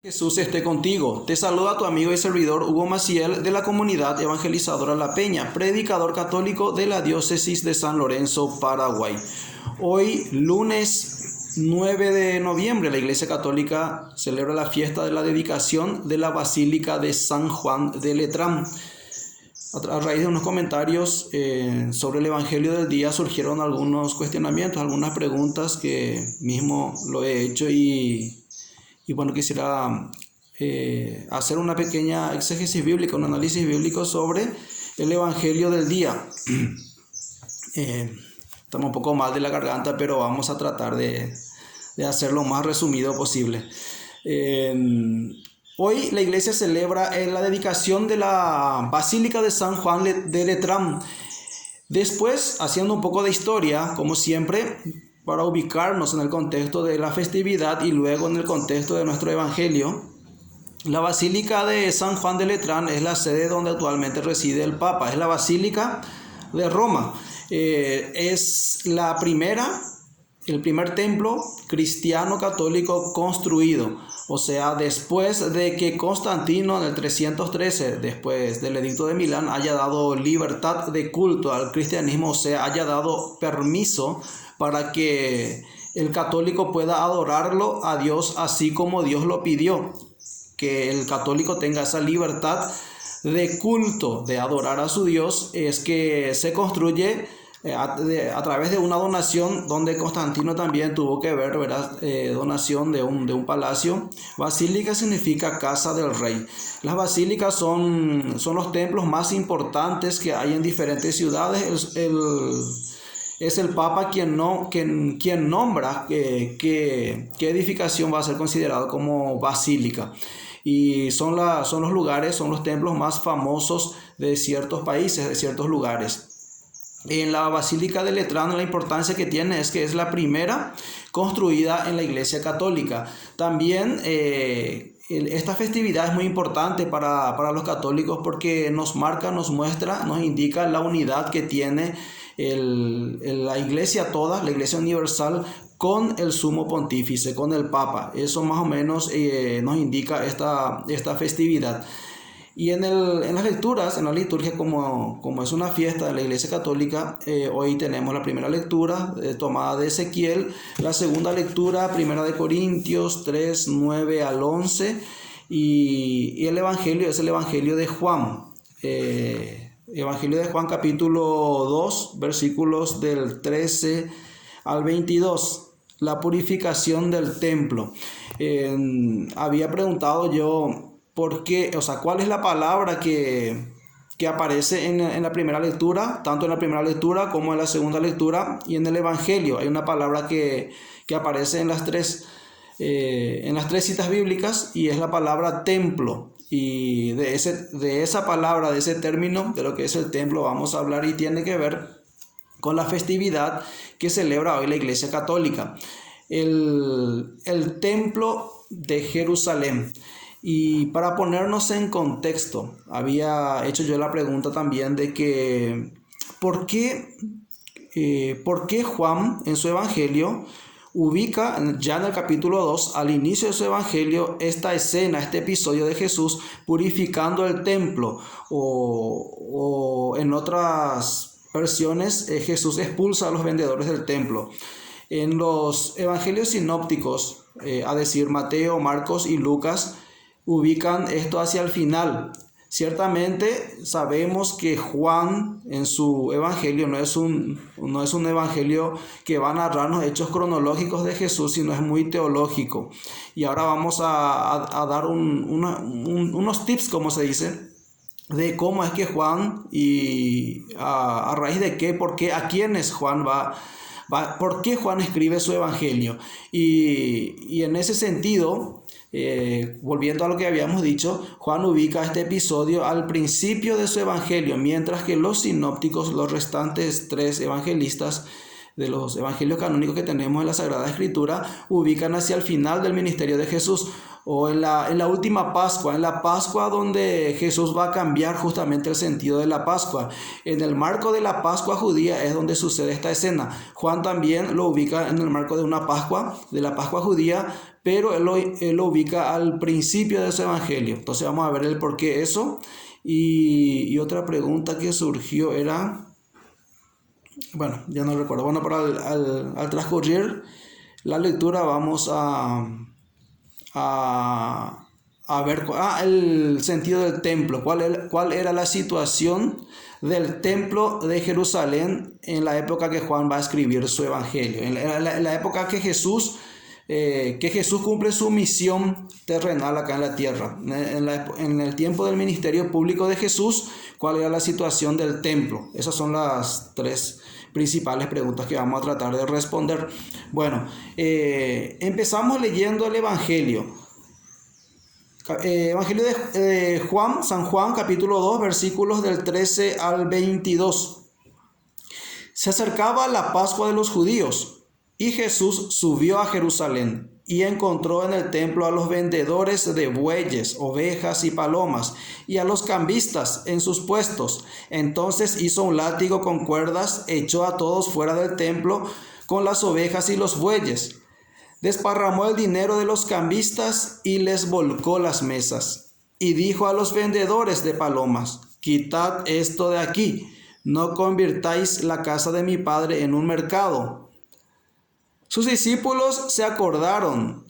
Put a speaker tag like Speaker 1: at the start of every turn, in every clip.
Speaker 1: Jesús esté contigo. Te saluda tu amigo y servidor Hugo Maciel de la comunidad evangelizadora La Peña, predicador católico de la diócesis de San Lorenzo, Paraguay. Hoy, lunes 9 de noviembre, la Iglesia Católica celebra la fiesta de la dedicación de la Basílica de San Juan de Letrán. A raíz de unos comentarios sobre el Evangelio del día surgieron algunos cuestionamientos, algunas preguntas que mismo lo he hecho y bueno, quisiera hacer una pequeña exégesis bíblica, un análisis bíblico sobre el Evangelio del día. Estamos un poco mal de la garganta, pero vamos a tratar de hacerlo lo más resumido posible. Hoy la iglesia celebra la dedicación de la Basílica de San Juan de Letrán. Después, haciendo un poco de historia, como siempre, para ubicarnos en el contexto de la festividad y luego en el contexto de nuestro evangelio, la Basílica de San Juan de Letrán es la sede donde actualmente reside el Papa. Es la Basílica de Roma. Es el primer templo cristiano católico construido. O sea, después de que Constantino en el 313, después del Edicto de Milán, haya dado libertad de culto al cristianismo, o sea, haya dado permiso para que el católico pueda adorarlo a Dios así como Dios lo pidió, que el católico tenga esa libertad de culto, de adorar a su Dios, es que se construye a través de una donación donde Constantino también tuvo que ver, ¿verdad? Donación de un palacio. Basílica significa casa del rey. Las basílicas son los templos más importantes que hay en diferentes ciudades. Es el Papa quien nombra qué edificación va a ser considerado como basílica. Y son los lugares, son los templos más famosos de ciertos países, de ciertos lugares. En la Basílica de Letrán, la importancia que tiene es que es la primera construida en la Iglesia Católica. También esta festividad es muy importante para los católicos porque nos marca, nos muestra, nos indica la unidad que tiene la Iglesia toda, la Iglesia Universal, con el Sumo Pontífice, con el Papa. Eso más o menos nos indica esta festividad. Y en las lecturas, en la liturgia, como es una fiesta de la Iglesia Católica, hoy tenemos la primera lectura tomada de Ezequiel, la segunda lectura, primera de Corintios 3, 9 al 11, y el Evangelio es el Evangelio de Juan. Evangelio de Juan capítulo 2, versículos del 13 al 22. La purificación del templo. Había preguntado yo por qué, o sea, cuál es la palabra que aparece en la primera lectura, tanto en la primera lectura como en la segunda lectura y en el Evangelio. Hay una palabra que aparece en las tres citas bíblicas y es la palabra templo. Y de esa palabra, de ese término, de lo que es el templo, vamos a hablar y tiene que ver con la festividad que celebra hoy la Iglesia Católica, el templo de Jerusalén. Y para ponernos en contexto, había hecho yo la pregunta también de que ¿por qué Juan en su Evangelio ubica ya en el capítulo 2, al inicio de su Evangelio, esta escena, este episodio de Jesús purificando el templo? O en otras versiones, Jesús expulsa a los vendedores del templo. En los evangelios sinópticos, a decir Mateo, Marcos y Lucas, ubican esto hacia el final. Ciertamente sabemos que Juan en su evangelio no es un evangelio que va a narrarnos hechos cronológicos de Jesús, sino es muy teológico. Y ahora vamos a dar unos tips, como se dice, de cómo es que Juan y a raíz de qué, por qué, a quiénes Juan por qué Juan escribe su evangelio. Y en ese sentido, volviendo a lo que habíamos dicho, Juan ubica este episodio al principio de su evangelio, mientras que los sinópticos, los restantes tres evangelistas de los evangelios canónicos que tenemos en la Sagrada Escritura, ubican hacia el final del ministerio de Jesús. o en la última Pascua, en la Pascua donde Jesús va a cambiar justamente el sentido de la Pascua. En el marco de la Pascua judía es donde sucede esta escena. Juan también lo ubica en el marco de una Pascua, de la Pascua judía, pero él lo ubica al principio de su evangelio. Entonces vamos a ver el por qué eso. Y otra pregunta que surgió era, bueno, ya no recuerdo. Bueno, pero al transcurrir la lectura vamos a ver el sentido del templo, cuál era la situación del templo de Jerusalén en la época que Juan va a escribir su evangelio, en la época que Jesús cumple su misión terrenal acá en la tierra. En el tiempo del ministerio público de Jesús, ¿cuál era la situación del templo? Esas son las tres principales preguntas que vamos a tratar de responder. Bueno, empezamos leyendo el Evangelio. Evangelio de Juan, San Juan, capítulo 2, versículos del 13 al 22. Se acercaba la Pascua de los judíos. Y Jesús subió a Jerusalén y encontró en el templo a los vendedores de bueyes, ovejas y palomas, y a los cambistas en sus puestos. Entonces hizo un látigo con cuerdas, echó a todos fuera del templo con las ovejas y los bueyes. Desparramó el dinero de los cambistas y les volcó las mesas. Y dijo a los vendedores de palomas: quitad esto de aquí, no convirtáis la casa de mi Padre en un mercado. Sus discípulos se acordaron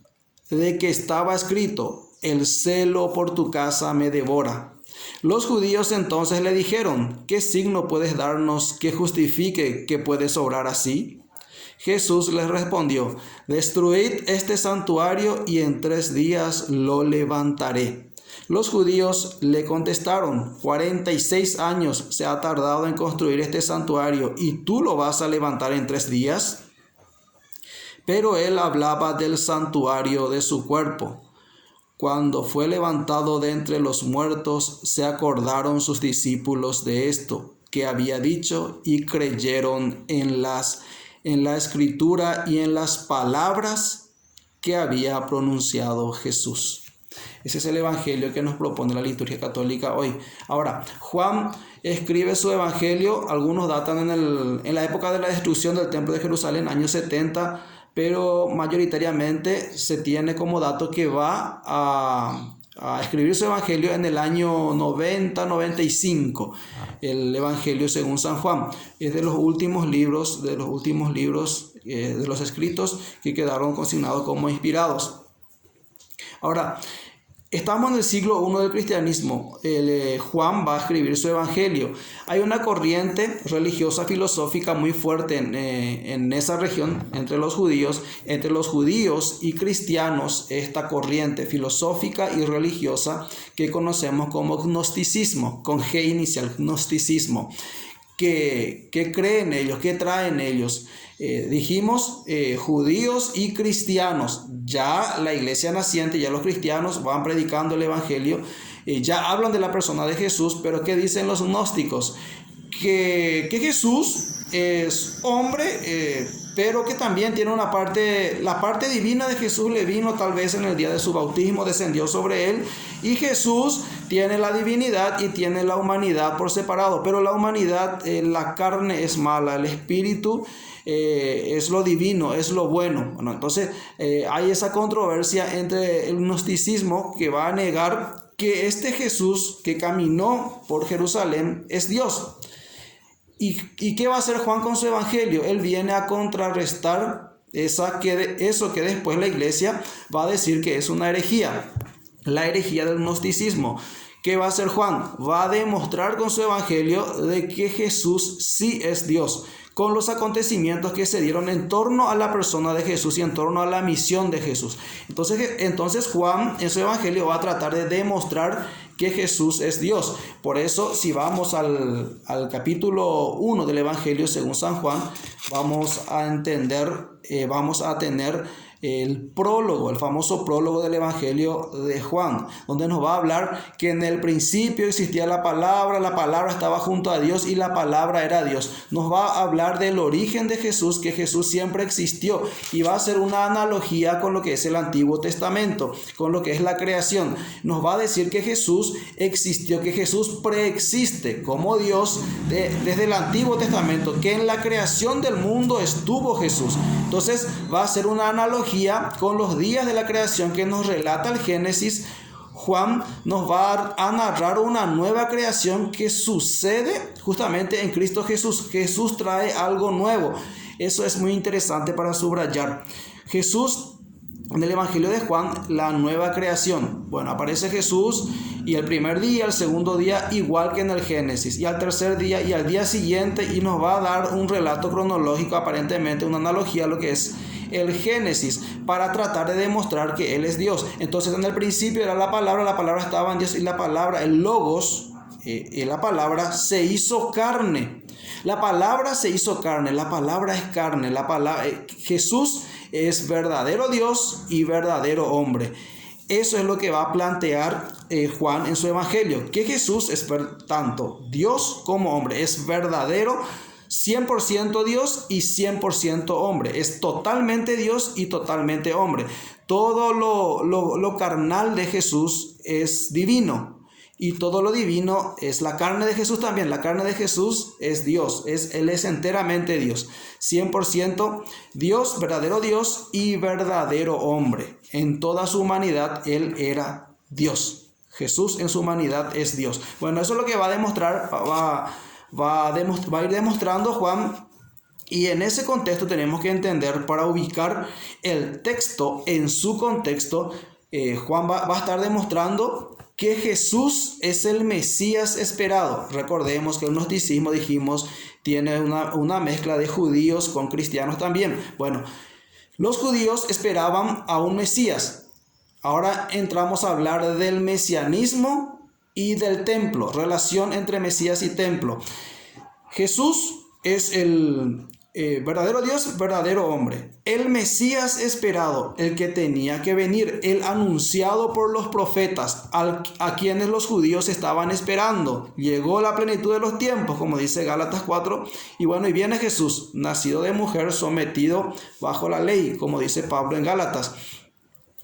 Speaker 1: de que estaba escrito: el celo por tu casa me devora. Los judíos entonces le dijeron: ¿qué signo puedes darnos que justifique que puedes obrar así? Jesús les respondió: destruid este santuario y en 3 días lo levantaré. Los judíos le contestaron: 46 años se ha tardado en construir este santuario y tú lo vas a levantar en 3 días. Pero él hablaba del santuario de su cuerpo. Cuando fue levantado de entre los muertos, se acordaron sus discípulos de esto que había dicho y creyeron en la escritura y en las palabras que había pronunciado Jesús. Ese es el evangelio que nos propone la liturgia católica hoy. Ahora, Juan escribe su evangelio, algunos datan en la época de la destrucción del templo de Jerusalén, años 70, pero mayoritariamente se tiene como dato que va a escribir su evangelio en el año 90-95, el evangelio según San Juan. Es de los últimos libros de los escritos que quedaron consignados como inspirados. Ahora, estamos en el siglo I del cristianismo. Juan va a escribir su evangelio. Hay una corriente religiosa filosófica muy fuerte en esa región, entre los judíos y cristianos, esta corriente filosófica y religiosa que conocemos como gnosticismo, con G inicial, gnosticismo. ¿Qué creen ellos? ¿Qué traen ellos? Dijimos judíos y cristianos. Ya la iglesia naciente, ya los cristianos van predicando el evangelio, ya hablan de la persona de Jesús, pero ¿qué dicen los gnósticos? Que Jesús es hombre, pero que también tiene la parte divina de Jesús le vino tal vez en el día de su bautismo, descendió sobre él, y Jesús tiene la divinidad y tiene la humanidad por separado, pero la humanidad, la carne es mala, el espíritu es lo divino, es lo bueno. Bueno, entonces hay esa controversia entre el gnosticismo, que va a negar que este Jesús que caminó por Jerusalén es Dios. ¿Y qué va a hacer Juan con su evangelio? Él viene a contrarrestar eso que después la iglesia va a decir que es una herejía, la herejía del gnosticismo. ¿Qué va a hacer Juan? Va a demostrar con su evangelio de que Jesús sí es Dios, con los acontecimientos que se dieron en torno a la persona de Jesús y en torno a la misión de Jesús. Entonces Juan en su evangelio va a tratar de demostrar que Jesús es Dios. Por eso, si vamos al capítulo 1 del evangelio según San Juan, vamos a tener el prólogo, el famoso prólogo del Evangelio de Juan, donde nos va a hablar que en el principio existía la palabra estaba junto a Dios y la palabra era Dios. Nos va a hablar del origen de Jesús, que Jesús siempre existió, y va a hacer una analogía con lo que es el Antiguo Testamento, con lo que es la creación. Nos va a decir que Jesús existió, que Jesús preexiste como Dios desde el Antiguo Testamento, que en la creación del mundo estuvo Jesús. Entonces va a hacer una analogía con los días de la creación que nos relata el Génesis. Juan nos va a narrar una nueva creación que sucede justamente en Cristo Jesús. Jesús trae algo nuevo. Eso es muy interesante para subrayar. Jesús, en el Evangelio de Juan, la nueva creación. Bueno, aparece Jesús y el primer día, el segundo día, igual que en el Génesis, y al tercer día y al día siguiente, y nos va a dar un relato cronológico, aparentemente una analogía a lo que es el Génesis, para tratar de demostrar que Él es Dios. Entonces, en el principio era la palabra estaba en Dios, y la palabra, el Logos, la palabra se hizo carne. La palabra se hizo carne, la palabra es carne, Jesús es verdadero Dios y verdadero hombre. Eso es lo que va a plantear Juan en su evangelio, que Jesús es tanto Dios como hombre, es verdadero, 100% Dios y 100% hombre, es totalmente Dios y totalmente hombre. Todo lo carnal de Jesús es divino, y todo lo divino es la carne de Jesús también. La carne de Jesús es Dios, Él es enteramente Dios, 100% Dios, verdadero Dios y verdadero hombre. En toda su humanidad Él era Dios. Jesús en su humanidad es Dios. Bueno, eso es lo que va a demostrar, va a ir demostrando Juan. Y en ese contexto tenemos que entender, para ubicar el texto en su contexto, Juan va a estar demostrando que Jesús es el Mesías esperado. Recordemos que el gnosticismo, dijimos, tiene una mezcla de judíos con cristianos también. Bueno, los judíos esperaban a un Mesías. Ahora entramos a hablar del mesianismo y del templo, relación entre Mesías y templo. Jesús es el verdadero Dios, verdadero hombre, el Mesías esperado, el que tenía que venir, el anunciado por los profetas, a quienes los judíos estaban esperando. Llegó la plenitud de los tiempos, como dice Gálatas 4, y bueno, y viene Jesús, nacido de mujer, sometido bajo la ley, como dice Pablo en Gálatas.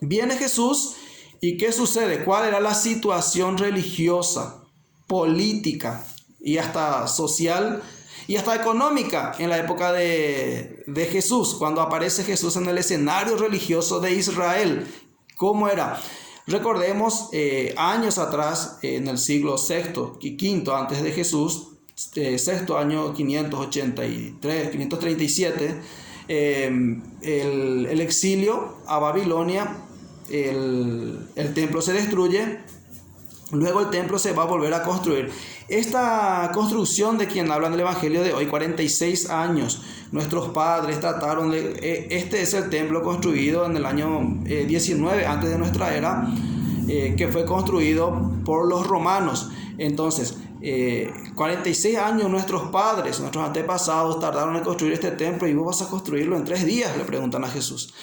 Speaker 1: Viene Jesús, ¿y qué sucede? ¿Cuál era la situación religiosa, política y hasta social y hasta económica en la época de Jesús, cuando aparece Jesús en el escenario religioso de Israel? ¿Cómo era? Recordemos años atrás, en el siglo VI y V antes de Jesús, sexto año 583, 537, el exilio a Babilonia, el templo se destruye. Luego el templo se va a volver a construir. Esta construcción de quien habla en el Evangelio de hoy, 46 años, nuestros padres trataron de... Este es el templo construido en el año 19 antes de nuestra era, que fue construido por los romanos. Entonces, 46 años nuestros padres, nuestros antepasados tardaron en construir este templo, y vos vas a construirlo en 3 días, le preguntan a Jesús.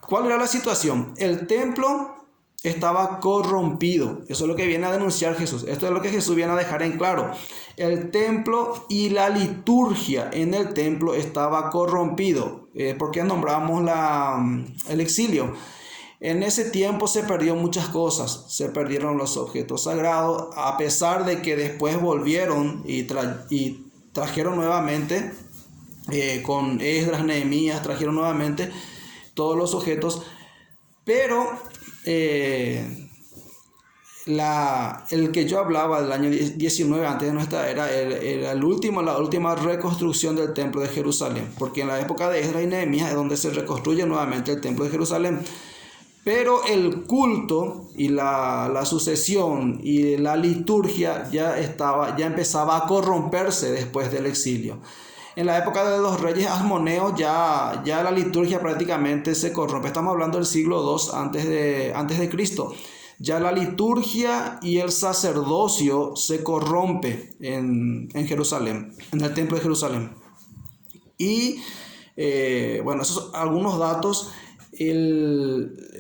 Speaker 1: ¿Cuál era la situación? El templo estaba corrompido. Eso es lo que viene a denunciar Jesús. Esto es lo que Jesús viene a dejar en claro. El templo y la liturgia en el templo estaba corrompido. ¿Por qué nombramos el exilio? En ese tiempo se perdió muchas cosas. Se perdieron los objetos sagrados, a pesar de que después volvieron y trajeron nuevamente, con Esdras, Nehemías, trajeron nuevamente todos los objetos. Pero el que yo hablaba del año 19 antes de nuestra era la última reconstrucción del templo de Jerusalén, porque en la época de Esdras y Nehemías es donde se reconstruye nuevamente el templo de Jerusalén. Pero el culto y la sucesión y la liturgia ya empezaba a corromperse después del exilio. En la época de los reyes asmoneos ya la liturgia prácticamente se corrompe. Estamos hablando del siglo II antes de Cristo. Ya la liturgia y el sacerdocio se corrompe en Jerusalén, en el templo de Jerusalén. Y Bueno, esos son algunos datos.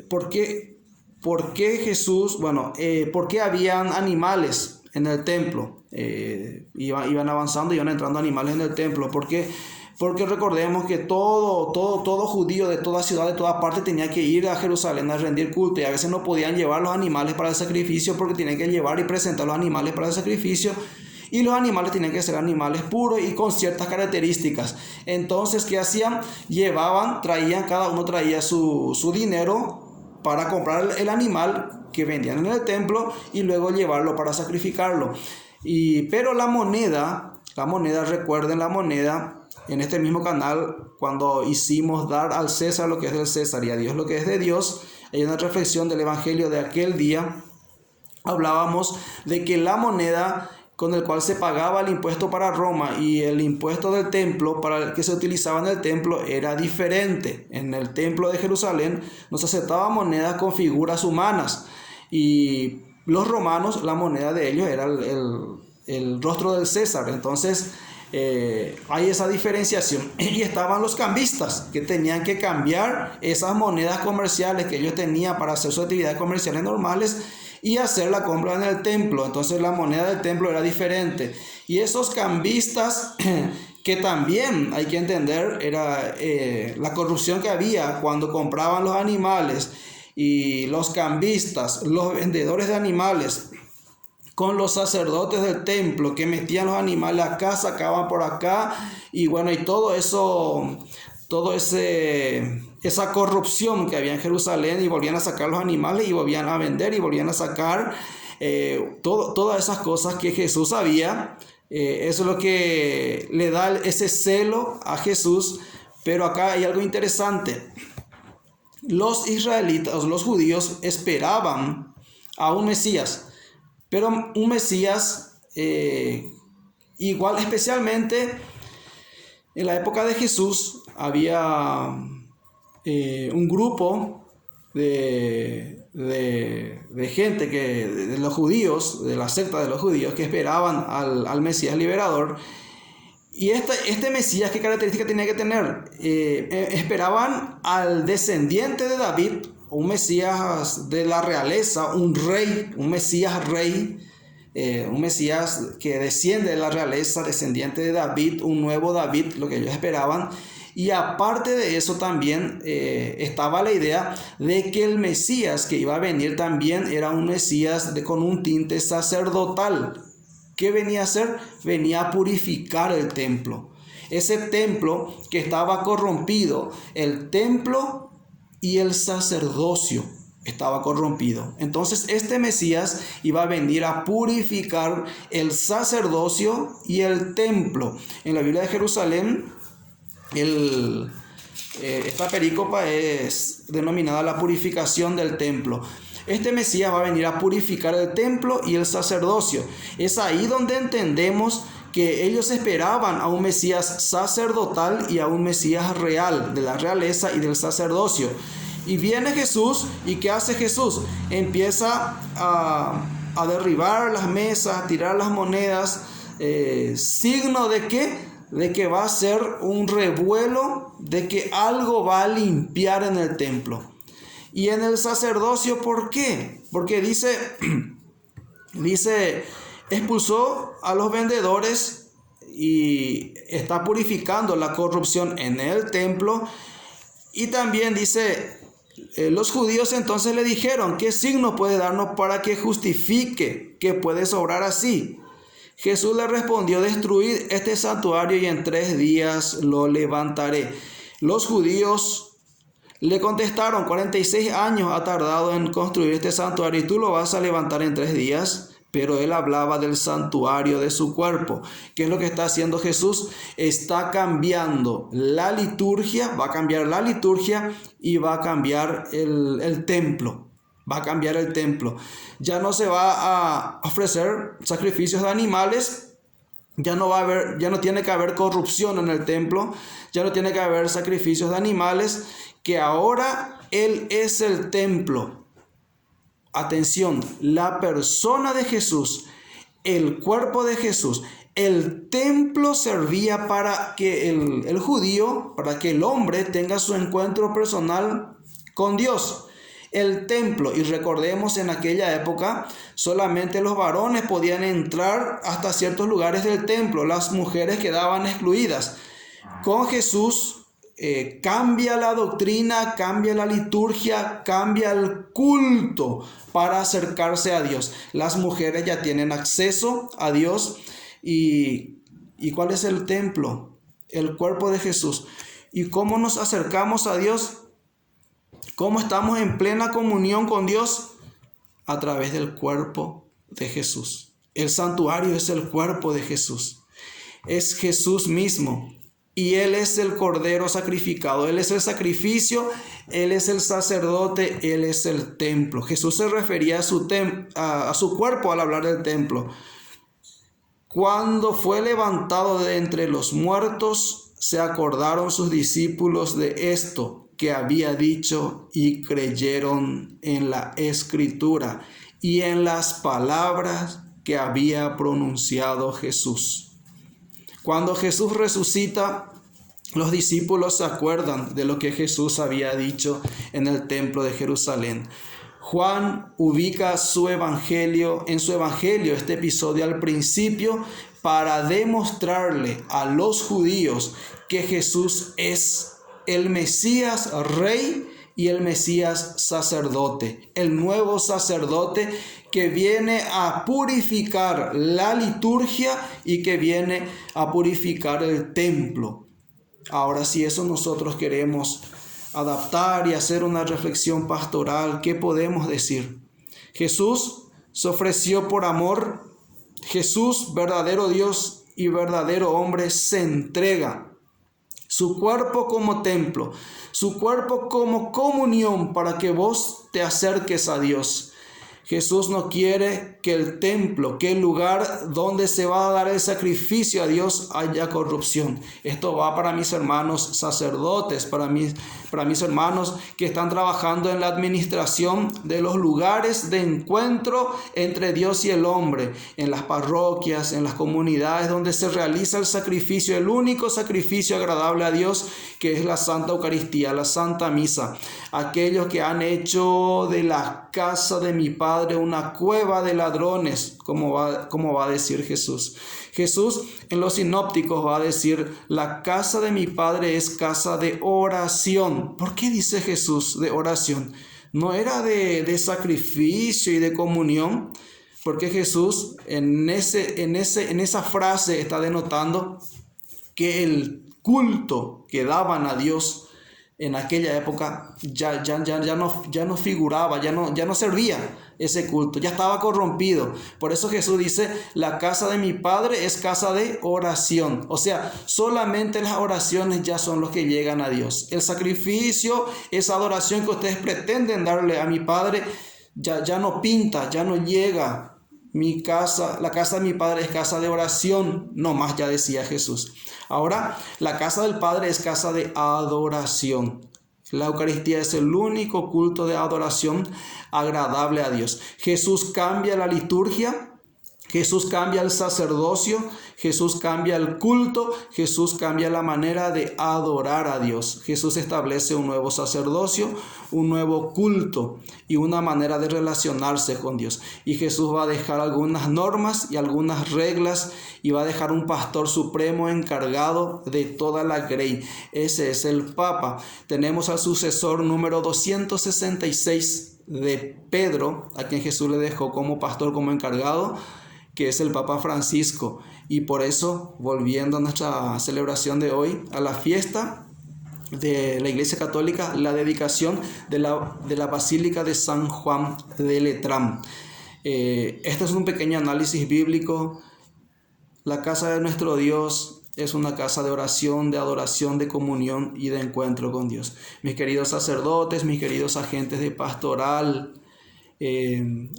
Speaker 1: ¿Por qué Jesús, bueno, por qué habían animales en el templo? Iban avanzando, iban entrando animales en el templo. Porque recordemos que todo judío de toda ciudad, de toda parte, tenía que ir a Jerusalén a rendir culto. Y a veces no podían llevar los animales para el sacrificio porque tenían que llevar y presentar los animales para el sacrificio. Y los animales tenían que ser animales puros y con ciertas características. Entonces, ¿qué hacían? Cada uno traía su dinero para comprar el animal que vendían en el templo y luego llevarlo para sacrificarlo. Pero la moneda, recuerden la moneda, en este mismo canal, cuando hicimos dar al César lo que es del César y a Dios lo que es de Dios, hay una reflexión del evangelio de aquel día, hablábamos de que la moneda con el cual se pagaba el impuesto para Roma y el impuesto del templo para el que se utilizaba en el templo era diferente. En el templo de Jerusalén no se aceptaba moneda con figuras humanas, y los romanos, la moneda de ellos era el rostro del César. Entonces hay esa diferenciación. Y estaban los cambistas que tenían que cambiar esas monedas comerciales que ellos tenían para hacer sus actividades comerciales normales y hacer la compra en el templo. Entonces la moneda del templo era diferente. Y esos cambistas, que también hay que entender, era la corrupción que había cuando compraban los animales, y los cambistas, los vendedores de animales, con los sacerdotes del templo que metían los animales acá, sacaban por acá, y bueno, y todo eso, esa corrupción que había en Jerusalén, y volvían a sacar los animales y volvían a vender y volvían a sacar todas esas cosas que Jesús sabía. Eso es lo que le da ese celo a Jesús. Pero acá hay algo interesante. Los israelitas, los judíos, esperaban a un Mesías, pero un Mesías igual, especialmente en la época de Jesús, había un grupo de gente, de los judíos, de la secta de los judíos, que esperaban al Mesías liberador. Y este Mesías, ¿qué característica tenía que tener? Esperaban al descendiente de David, un Mesías de la realeza, un rey, un Mesías rey, un Mesías que desciende de la realeza, descendiente de David, un nuevo David, lo que ellos esperaban. Y aparte de eso también estaba la idea de que el Mesías que iba a venir también era un Mesías con un tinte sacerdotal. ¿Qué venía a hacer? Venía a purificar el templo. Ese templo que estaba corrompido, el templo y el sacerdocio estaba corrompido. Entonces este Mesías iba a venir a purificar el sacerdocio y el templo. En la Biblia de Jerusalén, esta perícopa es denominada la purificación del templo. Este Mesías va a venir a purificar el templo y el sacerdocio. Es ahí donde entendemos que ellos esperaban a un Mesías sacerdotal y a un Mesías real, de la realeza y del sacerdocio. Y viene Jesús, ¿y qué hace Jesús? Empieza a derribar las mesas, a tirar las monedas, signo de ¿qué? De que va a ser un revuelo, de que algo va a limpiar en el templo. Y en el sacerdocio, ¿por qué? Porque dice, expulsó a los vendedores y está purificando la corrupción en el templo. Y también dice, los judíos entonces le dijeron, ¿qué signo puede darnos para que justifique que puedes obrar así? Jesús le respondió, destruid este santuario y en 3 días lo levantaré. Los judíos le contestaron, 46 años ha tardado en construir este santuario y tú lo vas a levantar en 3 días. Pero él hablaba del santuario de su cuerpo. ¿Qué es lo que está haciendo Jesús? Está cambiando la liturgia, va a cambiar la liturgia y va a cambiar el templo. Va a cambiar el templo. Ya no se va a ofrecer sacrificios de animales. Ya no tiene que haber corrupción en el templo. Ya no tiene que haber sacrificios de animales. Que ahora Él es el templo. Atención, la persona de Jesús, el cuerpo de Jesús, el templo servía para que el judío, para que el hombre tenga su encuentro personal con Dios. El templo, y recordemos, en aquella época solamente los varones podían entrar hasta ciertos lugares del templo, las mujeres quedaban excluidas. Con Jesús cambia la doctrina, cambia la liturgia, cambia el culto para acercarse a Dios. Las mujeres ya tienen acceso a Dios. ¿Y cuál es el templo? El cuerpo de Jesús. ¿Y cómo nos acercamos a Dios? ¿Cómo estamos en plena comunión con Dios? A través del cuerpo de Jesús. El santuario es el cuerpo de Jesús. Es Jesús mismo. Y Él es el Cordero sacrificado. Él es el sacrificio. Él es el sacerdote. Él es el templo. Jesús se refería a su cuerpo al hablar del templo. Cuando fue levantado de entre los muertos, se acordaron sus discípulos de esto que había dicho y creyeron en la Escritura y en las palabras que había pronunciado Jesús. Cuando Jesús resucita, los discípulos se acuerdan de lo que Jesús había dicho en el templo de Jerusalén. Juan ubica en su evangelio, este episodio al principio, para demostrarle a los judíos que Jesús es el Mesías rey y el Mesías sacerdote, el nuevo sacerdote que viene a purificar la liturgia y que viene a purificar el templo. Ahora, si eso nosotros queremos adaptar y hacer una reflexión pastoral, ¿qué podemos decir? Jesús se ofreció por amor. Jesús, verdadero Dios y verdadero hombre, se entrega su cuerpo como templo, su cuerpo como comunión para que vos te acerques a Dios. Jesús no quiere que el templo, que el lugar donde se va a dar el sacrificio a Dios, haya corrupción. Esto va para mis hermanos sacerdotes, para mis hermanos que están trabajando en la administración de los lugares de encuentro entre Dios y el hombre, en las parroquias, en las comunidades donde se realiza el sacrificio, el único sacrificio agradable a Dios, que es la Santa Eucaristía, la Santa Misa. Aquellos que han hecho de la casa de mi Padre una cueva de ladrones, como va a decir Jesús. Jesús en los sinópticos va a decir: la casa de mi Padre es casa de oración. ¿Por qué dice Jesús de oración? ¿No era de sacrificio y de comunión? Porque Jesús en esa frase está denotando que el culto que daban a Dios en aquella época ya no figuraba, ya no servía ese culto, ya estaba corrompido. Por eso Jesús dice: la casa de mi Padre es casa de oración. O sea, solamente las oraciones ya son los que llegan a Dios. El sacrificio, esa adoración que ustedes pretenden darle a mi Padre, ya no pinta, ya no llega. La casa de mi Padre es casa de oración, no más, ya decía Jesús. Ahora, la casa del Padre es casa de adoración. La Eucaristía es el único culto de adoración agradable a Dios. Jesús cambia la liturgia, Jesús cambia el sacerdocio, Jesús cambia el culto, Jesús cambia la manera de adorar a Dios. Jesús establece un nuevo sacerdocio, un nuevo culto y una manera de relacionarse con Dios. Y Jesús va a dejar algunas normas y algunas reglas y va a dejar un pastor supremo encargado de toda la grey. Ese es el Papa. Tenemos al sucesor número 266 de Pedro, a quien Jesús le dejó como pastor, como encargado, que es el Papa Francisco. Y por eso, volviendo a nuestra celebración de hoy, a la fiesta de la Iglesia Católica, la dedicación de la Basílica de San Juan de Letrán. Este es un pequeño análisis bíblico. La casa de nuestro Dios es una casa de oración, de adoración, de comunión y de encuentro con Dios. Mis queridos sacerdotes, mis queridos agentes de pastoral,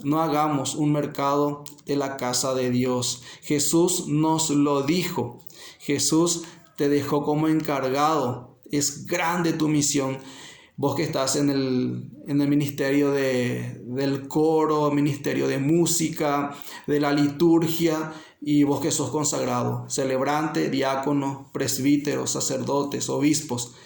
Speaker 1: no hagamos un mercado de la casa de Dios. Jesús nos lo dijo. Jesús te dejó como encargado. Es grande tu misión. Vos que estás en el ministerio del coro, ministerio de música, de la liturgia, y vos que sos consagrado, celebrante, diácono, presbítero, sacerdotes, obispos.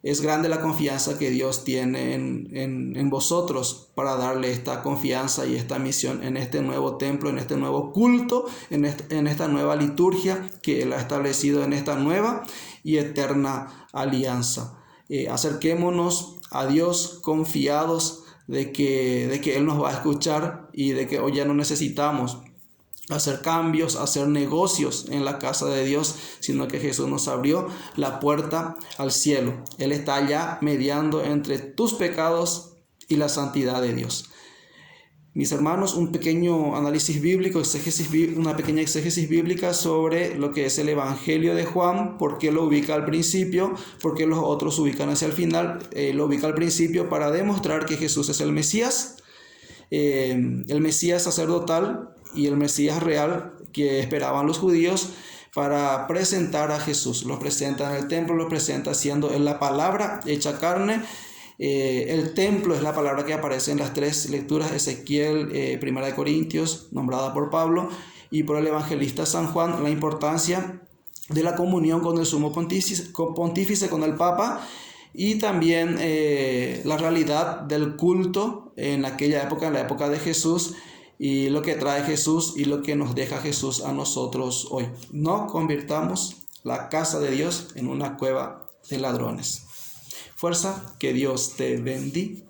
Speaker 1: Es grande la confianza que Dios tiene en vosotros para darle esta confianza y esta misión en este nuevo templo, en este nuevo culto, en esta nueva liturgia que Él ha establecido en esta nueva y eterna alianza. Acerquémonos a Dios confiados de que Él nos va a escuchar y de que hoy ya no necesitamos hacer cambios, hacer negocios en la casa de Dios, sino que Jesús nos abrió la puerta al cielo. Él está allá mediando entre tus pecados y la santidad de Dios. Mis hermanos, un pequeño análisis bíblico, una pequeña exégesis bíblica sobre lo que es el Evangelio de Juan, por qué lo ubica al principio, por qué los otros ubican hacia el final. Lo ubica al principio para demostrar que Jesús es el Mesías sacerdotal y el Mesías real que esperaban los judíos, para presentar a Jesús. Los presenta en el templo, los presenta siendo la palabra hecha carne. El templo es la palabra que aparece en las tres lecturas: Ezequiel, Primera de Corintios, nombrada por Pablo, y por el evangelista San Juan, la importancia de la comunión con el sumo pontífice, con el Papa, y también la realidad del culto en aquella época, en la época de Jesús, y lo que trae Jesús y lo que nos deja Jesús a nosotros hoy. No convirtamos la casa de Dios en una cueva de ladrones. Fuerza, que Dios te bendice.